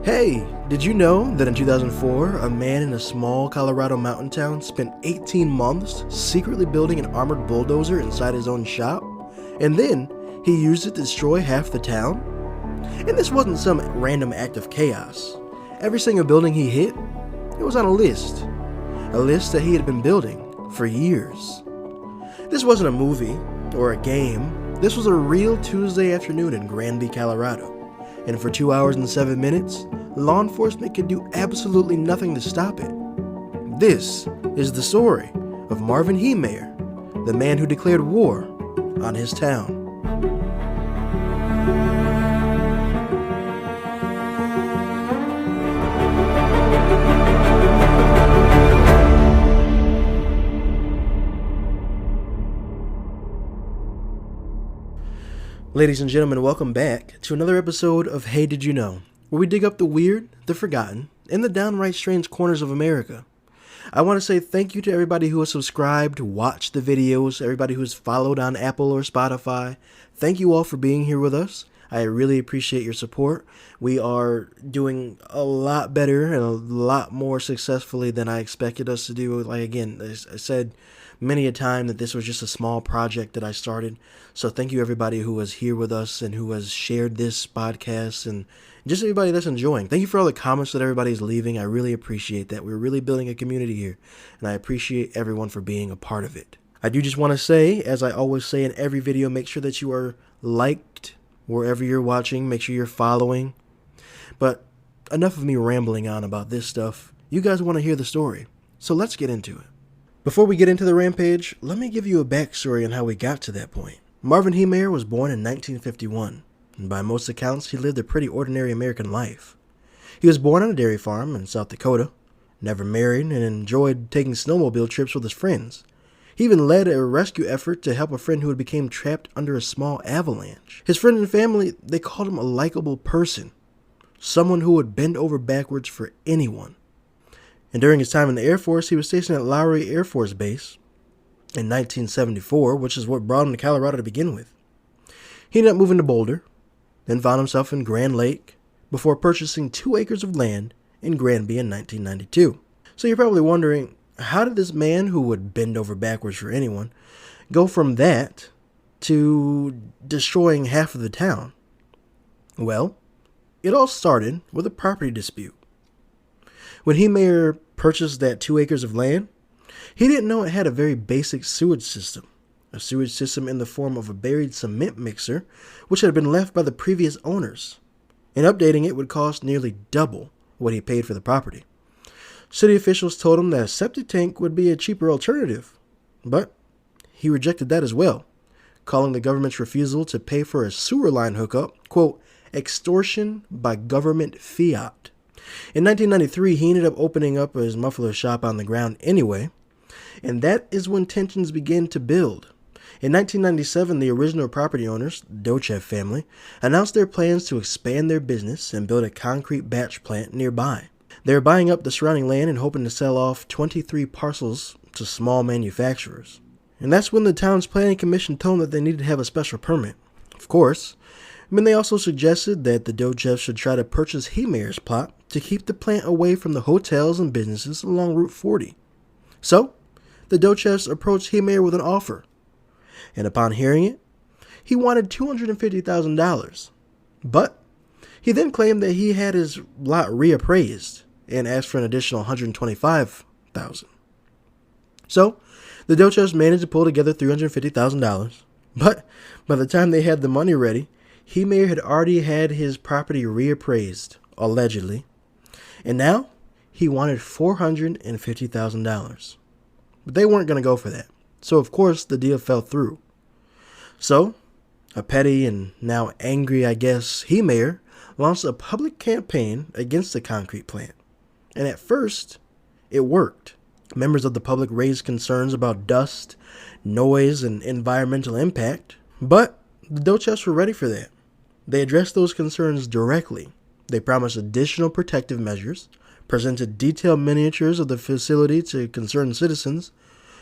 Hey, did you know that in 2004, a man in a small Colorado mountain town spent 18 months secretly building an armored bulldozer inside his own shop? And then he used it to destroy half the town? And this wasn't some random act of chaos. Every single building he hit, it was on a list that he had been building for years. This wasn't a movie or a game. This was a real Tuesday afternoon in Granby, Colorado. And for 2 hours and 7 minutes, law enforcement could do absolutely nothing to stop it. This is the story of Marvin Heemeyer, the man who declared war on his town. Ladies and gentlemen, welcome back to another episode of Hey Did You Know, where we dig up the weird, the forgotten, and the downright strange corners of America. I want to say thank you to everybody who has subscribed, watched the videos, everybody who has followed on Apple or Spotify. Thank you all for being here with us. I really appreciate your support. We are doing a lot better and a lot more successfully than I expected us to do. Like, again, I said many a time that this was just a small project that I started. So thank you everybody who was here with us and who has shared this podcast and just everybody that's enjoying. Thank you for all the comments that everybody's leaving. I really appreciate that. We're really building a community here, and I appreciate everyone for being a part of it. I do just want to say, as I always say in every video, make sure that you are liked wherever you're watching. Make sure you're following. But enough of me rambling on about this stuff. You guys want to hear the story, so let's get into it. Before we get into the rampage, let me give you a backstory on how we got to that point. Marvin Heemeyer was born in 1951, and by most accounts, he lived a pretty ordinary American life. He was born on a dairy farm in South Dakota, never married, and enjoyed taking snowmobile trips with his friends. He even led a rescue effort to help a friend who had become trapped under a small avalanche. His friends and family, they called him a likable person, someone who would bend over backwards for anyone. And during his time in the Air Force, he was stationed at Lowry Air Force Base in 1974, which is what brought him to Colorado to begin with. He ended up moving to Boulder, then found himself in Grand Lake before purchasing 2 acres of land in Granby in 1992. So you're probably wondering, how did this man who would bend over backwards for anyone go from that to destroying half of the town? Well, it all started with a property dispute. When Heemeyer purchased that 2 acres of land, he didn't know it had a very basic sewage system. A sewage system in the form of a buried cement mixer, which had been left by the previous owners. And updating it would cost nearly double what he paid for the property. City officials told him that a septic tank would be a cheaper alternative, but he rejected that as well, calling the government's refusal to pay for a sewer line hookup, quote, extortion by government fiat. In 1993, he ended up opening up his muffler shop on the ground anyway, and that is when tensions began to build. In 1997, the original property owners, the Dochev family, announced their plans to expand their business and build a concrete batch plant nearby. They were buying up the surrounding land and hoping to sell off 23 parcels to small manufacturers. And that's when the town's planning commission told them that they needed to have a special permit. Of course, they also suggested that the Dochevs should try to purchase Heemeyer's plot to keep the plant away from the hotels and businesses along Route 40. So, the Dochevs approached Heemeyer with an offer. And upon hearing it, he wanted $250,000. But he then claimed that he had his lot reappraised and asked for an additional $125,000. So, the Dochevs managed to pull together $350,000. But by the time they had the money ready, Heemeyer had already had his property reappraised, allegedly. And now, he wanted $450,000. But they weren't going to go for that. So, of course, the deal fell through. So, a petty and now angry, Heemeyer launched a public campaign against the concrete plant. And at first, it worked. Members of the public raised concerns about dust, noise, and environmental impact. But the Dochevs were ready for that. They addressed those concerns directly. They promised additional protective measures, presented detailed miniatures of the facility to concerned citizens,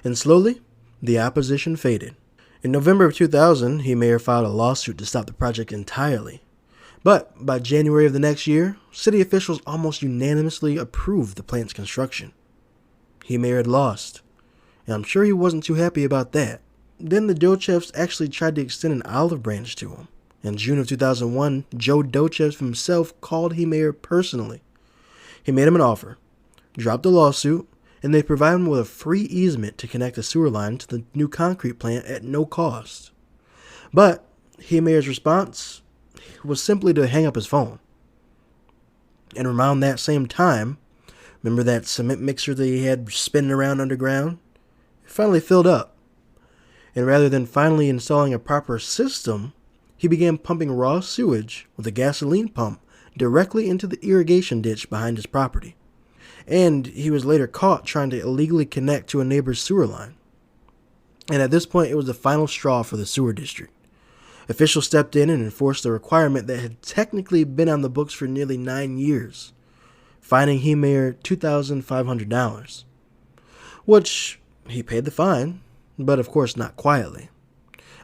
and slowly, the opposition faded. In November of 2000, Heemeyer filed a lawsuit to stop the project entirely. But by January of the next year, city officials almost unanimously approved the plant's construction. Heemeyer had lost, and I'm sure he wasn't too happy about that. Then the Dochevs actually tried to extend an olive branch to him. In June of 2001, Joe Dochev himself called Heemeyer personally. He made him an offer, dropped the lawsuit, and they provided him with a free easement to connect a sewer line to the new concrete plant at no cost. But Heemeyer's response was simply to hang up his phone. And around that same time, remember that cement mixer that he had spinning around underground? It finally filled up. And rather than finally installing a proper system, he began pumping raw sewage with a gasoline pump directly into the irrigation ditch behind his property. And he was later caught trying to illegally connect to a neighbor's sewer line. And at this point, it was the final straw for the sewer district. Officials stepped in and enforced a requirement that had technically been on the books for nearly 9 years, fining Heemeyer $2,500, which he paid the fine, but of course not quietly.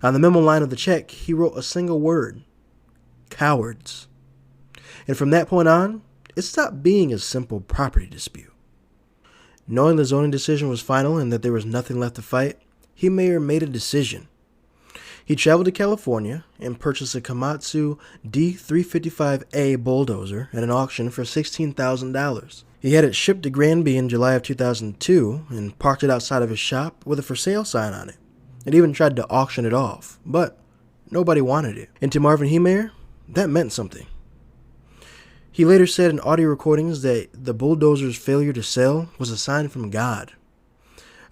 On the memo line of the check, he wrote a single word: cowards. And from that point on, it stopped being a simple property dispute. Knowing the zoning decision was final and that there was nothing left to fight, Heemeyer made a decision. He traveled to California and purchased a Komatsu D355A bulldozer at an auction for $16,000. He had it shipped to Granby in July of 2002 and parked it outside of his shop with a for sale sign on it. It even tried to auction it off, but nobody wanted it. And to Marvin Heemeyer, that meant something. He later said in audio recordings that the bulldozer's failure to sell was a sign from God,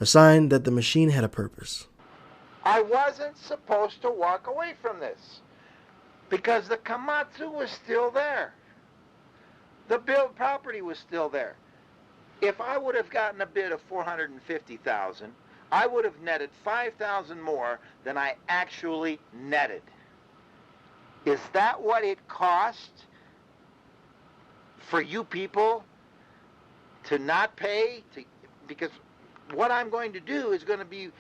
a sign that the machine had a purpose. I wasn't supposed to walk away from this because the Komatsu was still there. The built property was still there. If I would have gotten a bid of $450,000, I would have netted $5,000 more than I actually netted. Is that what it cost for you people to not pay? Because what I'm going to do is going to be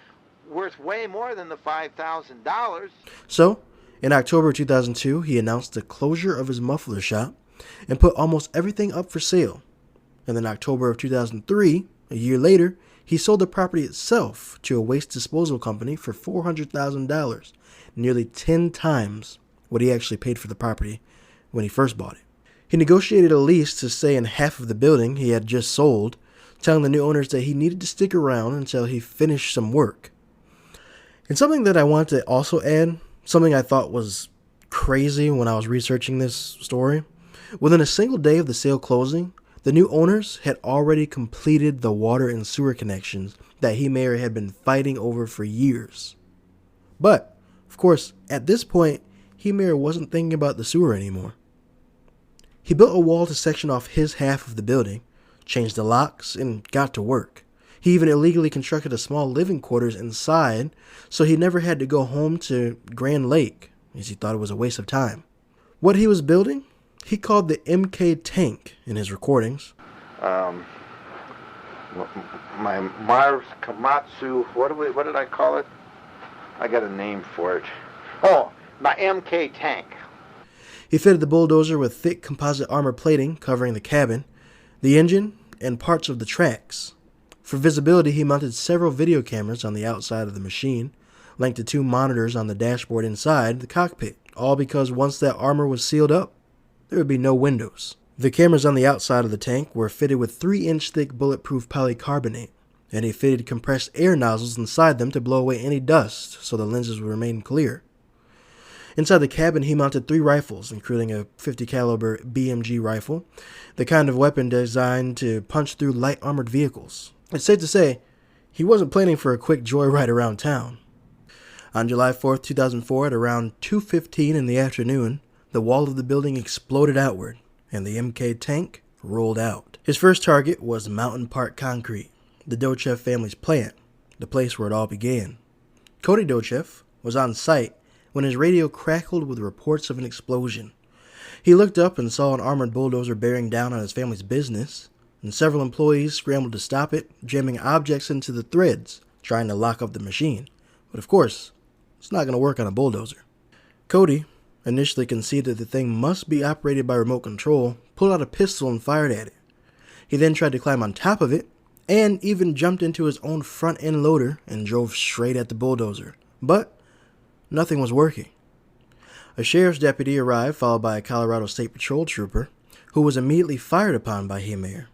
worth way more than the $5,000. So, in October 2002, he announced the closure of his muffler shop and put almost everything up for sale. And in October of 2003, a year later, he sold the property itself to a waste disposal company for $400,000, nearly 10 times what he actually paid for the property when he first bought it. He negotiated a lease to stay in half of the building he had just sold, telling the new owners that he needed to stick around until he finished some work. And something that I want to also add, something I thought was crazy when I was researching this story, within a single day of the sale closing, the new owners had already completed the water and sewer connections that Heemeyer had been fighting over for years. But, of course, at this point, Heemeyer wasn't thinking about the sewer anymore. He built a wall to section off his half of the building, changed the locks, and got to work. He even illegally constructed a small living quarters inside, so he never had to go home to Grand Lake, as he thought it was a waste of time. What he was building, he called the MK tank in his recordings. My Mars Komatsu, what did I call it? I got a name for it. Oh, my MK tank. He fitted the bulldozer with thick composite armor plating covering the cabin, the engine, and parts of the tracks. For visibility, he mounted several video cameras on the outside of the machine, linked to 2 monitors on the dashboard inside the cockpit, all because once that armor was sealed up, there would be no windows. The cameras on the outside of the tank were fitted with 3-inch thick bulletproof polycarbonate, and he fitted compressed air nozzles inside them to blow away any dust so the lenses would remain clear. Inside the cabin, he mounted 3 rifles, including a .50 caliber BMG rifle, the kind of weapon designed to punch through light armored vehicles. It's safe to say, he wasn't planning for a quick joyride around town. On July 4th, 2004, at around 2:15 in the afternoon, the wall of the building exploded outward, and the MK tank rolled out. His first target was Mountain Park Concrete, the Dochev family's plant, the place where it all began. Cody Dochev was on site when his radio crackled with reports of an explosion. He looked up and saw an armored bulldozer bearing down on his family's business, and several employees scrambled to stop it, jamming objects into the threads, trying to lock up the machine. But of course, it's not going to work on a bulldozer. Cody, initially conceived that the thing must be operated by remote control, pulled out a pistol and fired at it. He then tried to climb on top of it, and even jumped into his own front-end loader and drove straight at the bulldozer. But nothing was working. A sheriff's deputy arrived, followed by a Colorado State Patrol trooper, who was immediately fired upon by Heemeyer.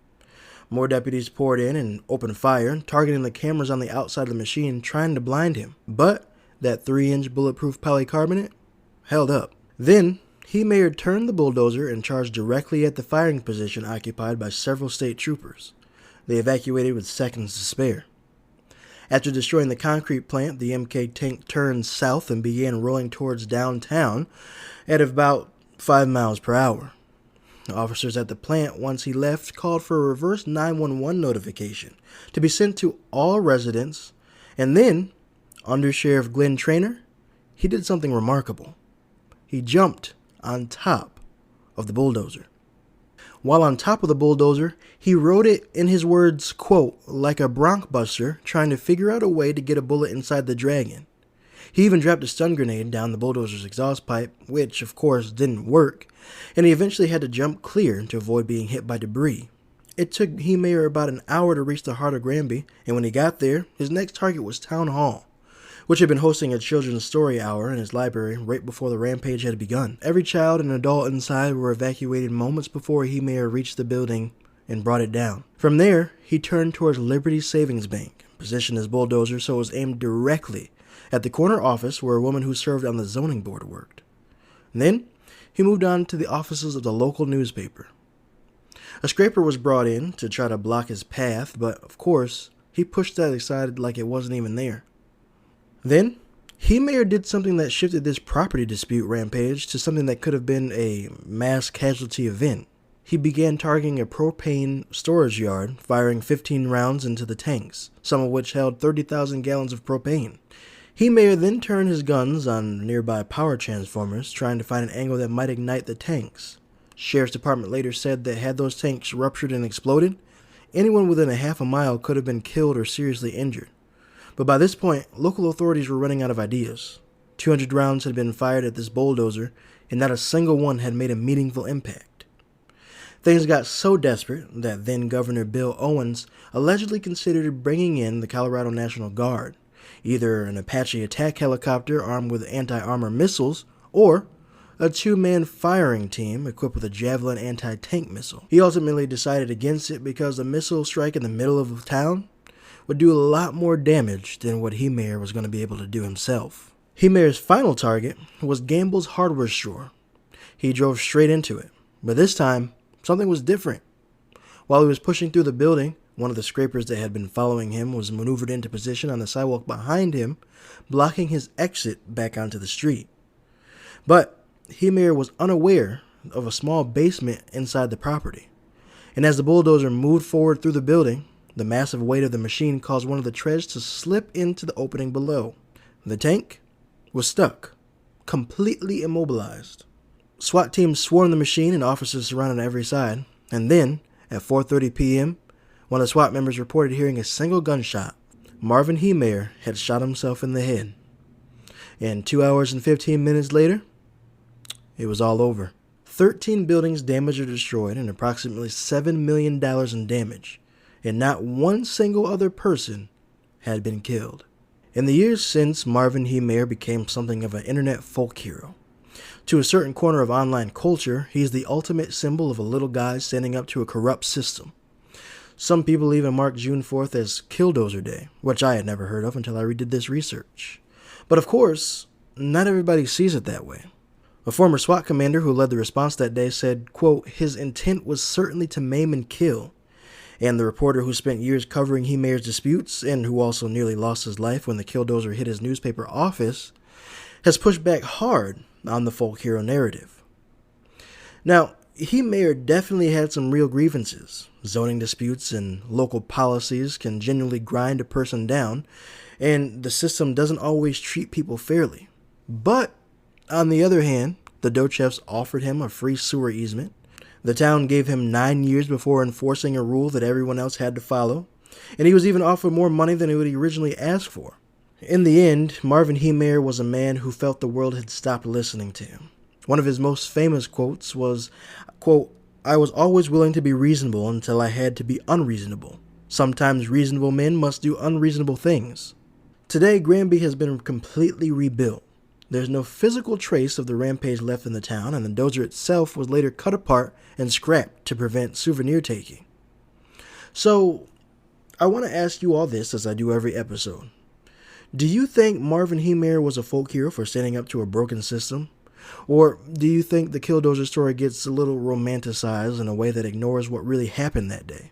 More deputies poured in and opened fire, targeting the cameras on the outside of the machine, trying to blind him. But that 3-inch bulletproof polycarbonate held up. Then, Heemeyer turned the bulldozer and charged directly at the firing position occupied by several state troopers. They evacuated with seconds to spare. After destroying the concrete plant, the MK tank turned south and began rolling towards downtown at about 5 miles per hour. Officers at the plant, once he left, called for a reverse 911 notification to be sent to all residents, and then, Under Sheriff Glenn Traynor, he did something remarkable. He jumped on top of the bulldozer. While on top of the bulldozer, he rode it, in his words, quote, like a bronc buster trying to figure out a way to get a bullet inside the dragon. He even dropped a stun grenade down the bulldozer's exhaust pipe, which, of course, didn't work, and he eventually had to jump clear to avoid being hit by debris. It took Heemeyer about an hour to reach the heart of Granby, and when he got there, his next target was Town Hall, which had been hosting a children's story hour in his library right before the rampage had begun. Every child and adult inside were evacuated moments before Heemeyer reached the building and brought it down. From there, he turned towards Liberty Savings Bank, positioned his bulldozer so it was aimed directly at the corner office where a woman who served on the zoning board worked. And then, he moved on to the offices of the local newspaper. A scraper was brought in to try to block his path, but, of course, he pushed that aside like it wasn't even there. Then, Heemeyer did something that shifted this property dispute rampage to something that could have been a mass casualty event. He began targeting a propane storage yard, firing 15 rounds into the tanks, some of which held 30,000 gallons of propane. Heemeyer then turned his guns on nearby power transformers, trying to find an angle that might ignite the tanks. Sheriff's Department later said that had those tanks ruptured and exploded, anyone within a half a mile could have been killed or seriously injured. But by this point, local authorities were running out of ideas. 200 rounds had been fired at this bulldozer, and not a single one had made a meaningful impact. Things got so desperate that then Governor Bill Owens allegedly considered bringing in the Colorado National Guard, either an Apache attack helicopter armed with anti-armor missiles, or a 2-man firing team equipped with a Javelin anti-tank missile. He ultimately decided against it because a missile strike in the middle of town would do a lot more damage than what Heemeyer was going to be able to do himself. Heemeyer's final target was Gamble's hardware store. He drove straight into it, but this time, something was different. While he was pushing through the building, one of the scrapers that had been following him was maneuvered into position on the sidewalk behind him, blocking his exit back onto the street. But Heemeyer was unaware of a small basement inside the property, and as the bulldozer moved forward through the building, the massive weight of the machine caused one of the treads to slip into the opening below. The tank was stuck, completely immobilized. SWAT teams swarmed the machine and officers surrounded on every side, and then, at 4:30 p.m., one of the SWAT members reported hearing a single gunshot. Marvin Heemeyer had shot himself in the head. And 2 hours and 15 minutes later, it was all over. 13 buildings damaged or destroyed and approximately $7 million in damage, and not one single other person had been killed. In the years since, Marvin Heemeyer became something of an internet folk hero. To a certain corner of online culture, he is the ultimate symbol of a little guy standing up to a corrupt system. Some people even mark June 4th as Killdozer Day, which I had never heard of until I redid this research. But of course, not everybody sees it that way. A former SWAT commander who led the response that day said, quote, his intent was certainly to maim and kill. And the reporter who spent years covering Heemeyer's disputes, and who also nearly lost his life when the Killdozer hit his newspaper office, has pushed back hard on the folk hero narrative. Now, Heemeyer definitely had some real grievances. Zoning disputes and local policies can genuinely grind a person down, and the system doesn't always treat people fairly. But, on the other hand, the Dochefs offered him a free sewer easement. The town gave him 9 years before enforcing a rule that everyone else had to follow, and he was even offered more money than he originally asked for. In the end, Marvin Heemeyer was a man who felt the world had stopped listening to him. One of his most famous quotes was, quote, "I was always willing to be reasonable until I had to be unreasonable. Sometimes reasonable men must do unreasonable things." Today, Granby has been completely rebuilt. There's no physical trace of the rampage left in the town, and the dozer itself was later cut apart and scrapped to prevent souvenir taking. So, I want to ask you all this as I do every episode. Do you think Marvin Heemeyer was a folk hero for standing up to a broken system? Or do you think the Killdozer story gets a little romanticized in a way that ignores what really happened that day?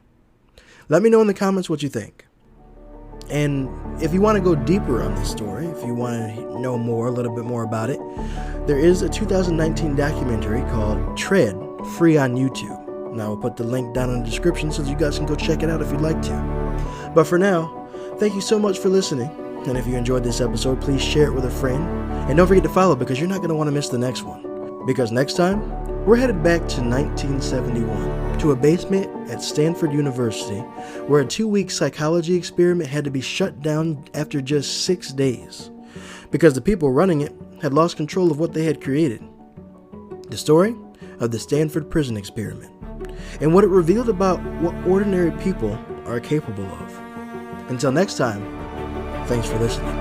Let me know in the comments what you think. And if you want to go deeper on this story, if you want to know more, a little bit more about it, there is a 2019 documentary called Tread, free on YouTube. And I will put the link down in the description so that you guys can go check it out if you'd like to. But for now, thank you so much for listening. And if you enjoyed this episode, please share it with a friend. And don't forget to follow because you're not going to want to miss the next one. Because next time, we're headed back to 1971 to a basement at Stanford University where a 2-week psychology experiment had to be shut down after just 6 days because the people running it had lost control of what they had created. The story of the Stanford prison experiment and what it revealed about what ordinary people are capable of. Until next time, thanks for listening.